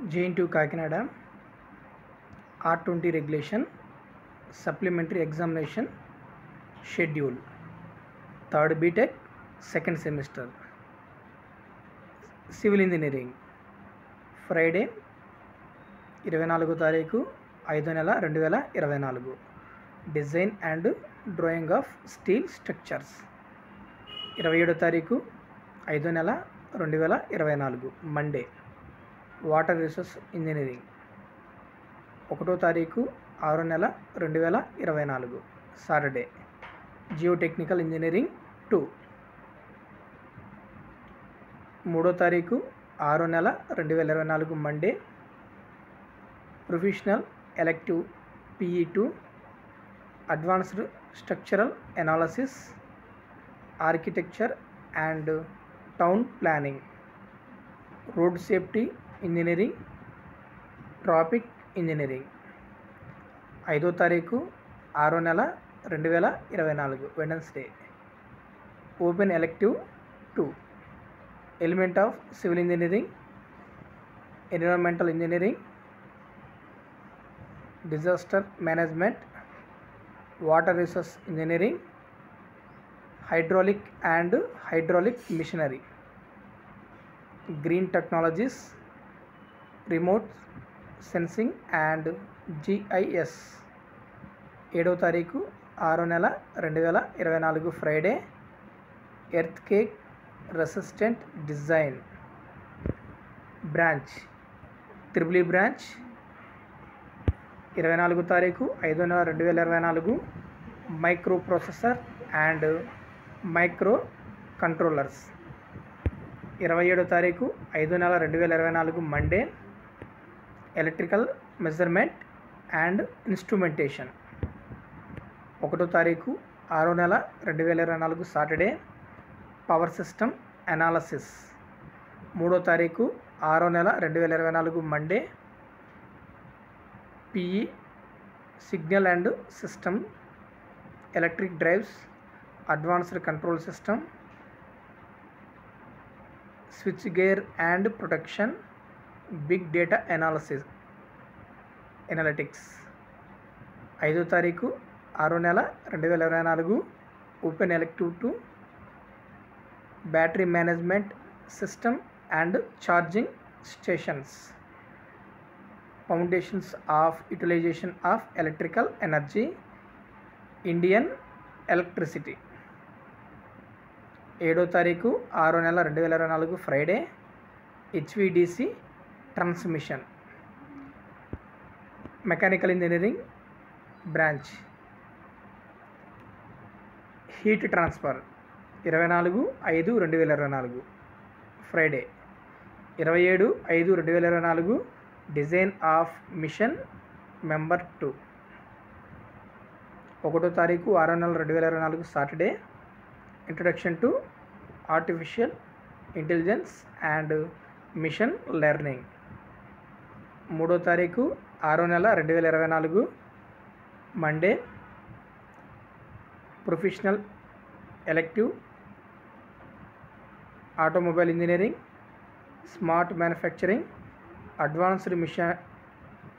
JN2 Kakinada R20 regulation supplementary examination schedule third BTech second semester civil engineering Friday 24 తారీఖు 5వ నెల 2024 design and drawing of steel structures 27 తారీఖు 5వ నెల 2024 Monday water resource engineering 1వ తారీఖు 6వ నెల 2024 సాటర్డే జియోటెక్నికల్ ఇంజనీరింగ్ 2 3వ తారీఖు 6వ నెల 2024 Monday professional elective PE2 advanced structural analysis architecture and town planning road safety engineering traffic engineering 5వ తారీఖు 6వ నెల 2024 Wednesday open elective 2 element of civil engineering environmental engineering disaster management water resource engineering hydraulic and hydraulic machinery green technologies remote sensing and GIS 7వ తారీఖు 6వ నెల 2024 Friday earthquake resistant design branch triple branch 24 తారీఖు 5వ నెల 2024 microprocessor and micro controllers 27వ తారీఖు 5వ నెల 2024 Monday electrical measurement and instrumentation 1వ తారీఖు 6వ నెల 2024 సాటర్డే పవర్ సిస్టమ్ అనాలసిస్ 3వ తారీఖు 6వ నెల 2024 Monday PE signal and system electric drives advanced control system switch gear and protection big data analytics 5వ తారీఖు 6వ నెల 2024 open elective 2 battery management system and charging stations foundations of utilization of electrical energy Indian electricity 7వ తారీఖు 6వ నెల 2024 Friday HVDC transmission mechanical engineering branch heat transfer 24/5/2024 Friday 27/5/2024 design of machine member 2 1వ తారీఖు 6వ నెల 2024 Saturday introduction to artificial intelligence and machine learning 3వ తారీఖు 6వ నెల 2024 Monday professional elective automobile engineering smart manufacturing advanced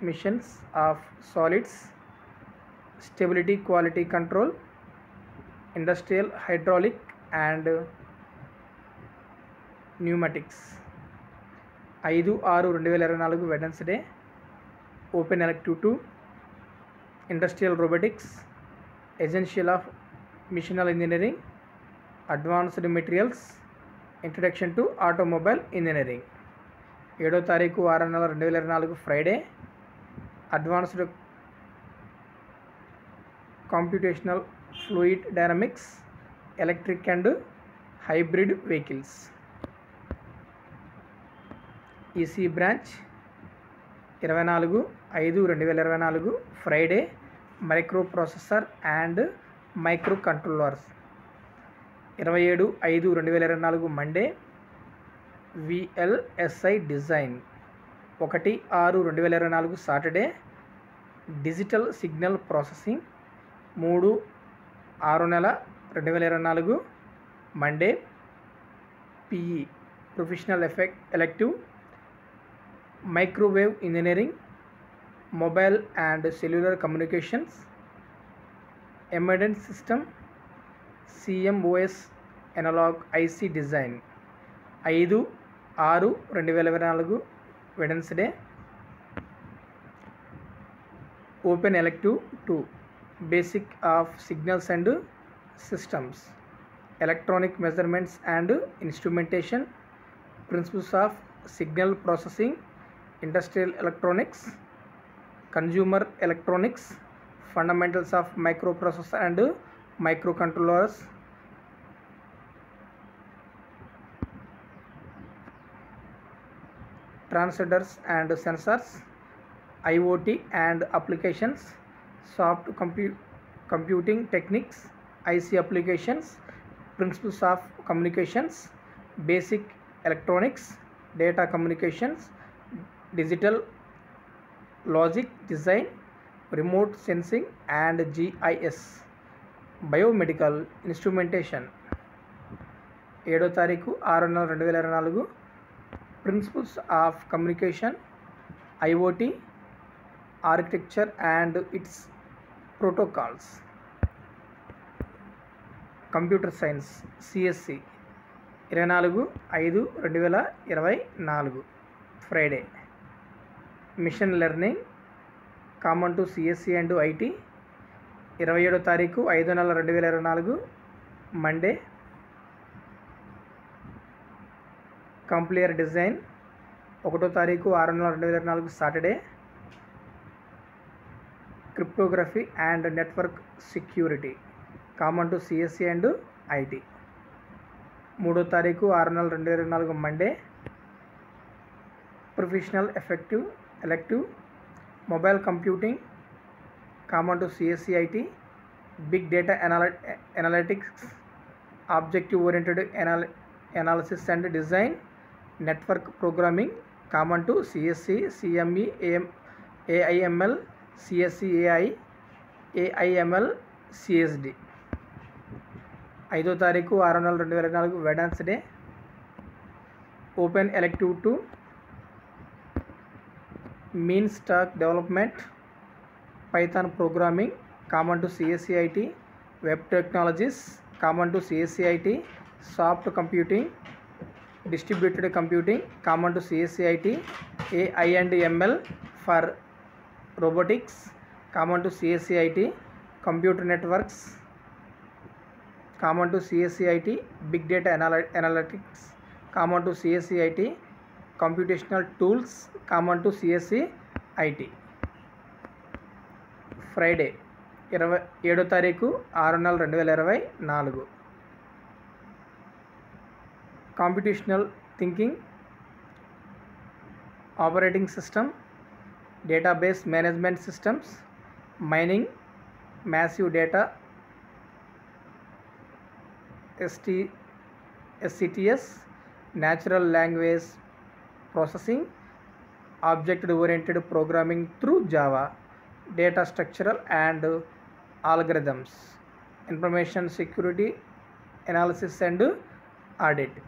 machines of solids stability quality control industrial hydraulic and pneumatics 5/6/2024 Wednesday open elective 2 industrial robotics essential of mechanical engineering advanced materials introduction to automobile engineering 7వ తారీఖు 6వ నెల 2024 Friday advanced computational fluid dynamics electric and hybrid vehicles EC branch 24/5/2024 Friday microprocessor and micro controllers 27/5/2024 Monday VLSI design 1/6/2024 Saturday digital signal processing 3/6 నెల 2024 Monday PE professional elective microwave engineering, mobile and cellular communications, embedded system, CMOS analog IC design. 5/6/2024 Wednesday. Open elective 2 basic of signals and systems, electronic measurements and instrumentation, principles of signal processing, industrial electronics, consumer electronics, fundamentals of microprocessor and microcontrollers, transceivers and sensors, IoT and applications, soft computing techniques, IC applications, principles of communications, basic electronics, data communications, digital logic design, remote sensing and GIS, biomedical instrumentation. 7/6/2024 principles of communication, IoT architecture and its protocols. Computer science CSE 24/5/2024 Friday. Machine learning common to CSE and IT 27/5/2024 Monday. Compiler design 1/6/2024 Saturday. Cryptography and network security common to CSE and IT 3/6/2024 Monday. Professional elective mobile computing common to CSE IT, big data analytics, objective oriented analysis and design, network programming common to CSE, CME, AIML, CSE AI, AIML, CSD. 5/6/2024 Wednesday. Open elective 2 mean stack development, python programming common to CSE IT, web technologies common to CSE IT, soft computing, distributed computing common to CSE IT, AI and ML for robotics common to CSE IT, computer networks common to CSE IT, big data analytics common to CSE IT, computational tools common to CSE IT. Friday 7/6/2024 computational thinking, operating system, database management systems, mining, massive data, SCTS, natural language processing, object oriented programming through Java, data structural and algorithms, information security analysis and audit.